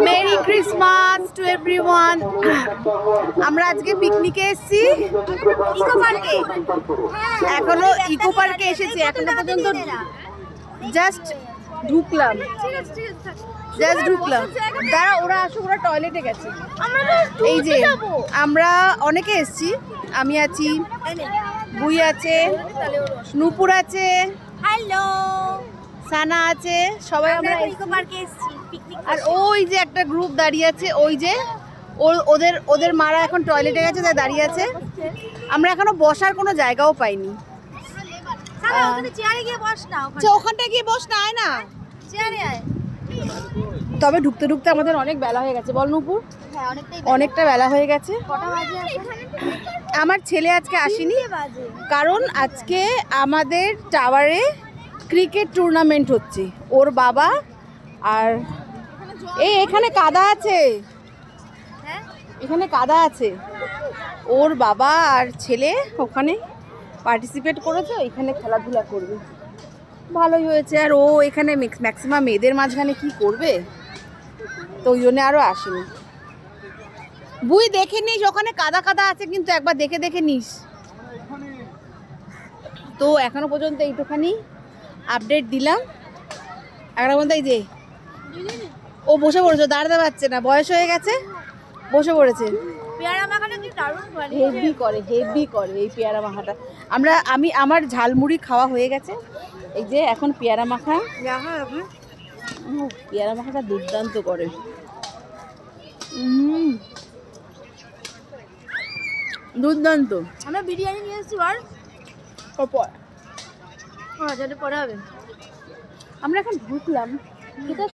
Merry Christmas to everyone. আমরা আজকে পিকনিকে এসেছি ইকো পার্কে। এখনো ইকো পার্কে এসেছি, এখনো পর্যন্ত জাস্ট ঢুকলাম। দাঁড়া, ওরা আসুক, ওরা টয়লেটে গেছে। এই যে আমরা অনেকে এসেছি, আমি আছি, বুই আছে, নূপুর আছে, হ্যালো, সানা আছে, সবাই আমরা ইকো পার্কে এসেছি পিকনিক। আর ওই যে একটা গ্রুপ দাঁড়িয়ে আছে, ওই যে ওদের মারা এখন টয়লেটে গেছে, তাই দাঁড়িয়ে আছে। আমরা এখনো বসার কোনো জায়গাও পাইনি। ওখানে চেয়ারে গিয়ে বস না, ওখানটায় গিয়ে বস না, আয় না, চেয়ারে আয়। তবে ঢুকতে ঢুকতে আমাদের অনেক বেলা হয়ে গেছে, বল নূপুর? হ্যাঁ, অনেকটা বেলা হয়ে গেছে। কটা বাজে এখন? আমার ছেলে আজকে আসেনি, বাজে। কারণ আজকে আমাদের টাওয়ারে ক্রিকেট টুর্নামেন্ট হচ্ছে। ওর বাবা আর এখানে কাদা আছে, হ্যাঁ, এখানে কাদা আছে। ওর বাবা আর ছেলে ওখানে পার্টিসিপেট করেছে, এখানে খেলাধুলা করবে। ভালোই হয়েছে। আর ও এখানে ম্যাক্সিমাম মেয়েদের মাঝখানে কি করবে, তো ওই জন্য আরও আসেনি। বুই দেখে নিস, ওখানে কাদা কাদা আছে, কিন্তু একবার দেখে দেখে নিস। তো এখনো পর্যন্ত এইটুখানি আপডেট দিলাম। একটা বলতে এই যে ও বসে পড়েছে, দাঁড়াতে পারছে না, বয়স হয়ে গেছে, বসে পড়েছে। পেয়ারা মাখাটা কি দারুণ বলে। হেভি করে এই পেয়ারা মাখাটা। আমার ঝালমুড়ি খাওয়া হয়ে গেছে, এই যে এখন পেয়ারা মাখা। পেয়ারা মাখাটা দুর্দান্ত করে। দুর্দান্ত। আমরা বিরিয়ানি নিয়ে এসেছি, আর যেটা পরে হবে। আমরা এখন ঢুকলাম,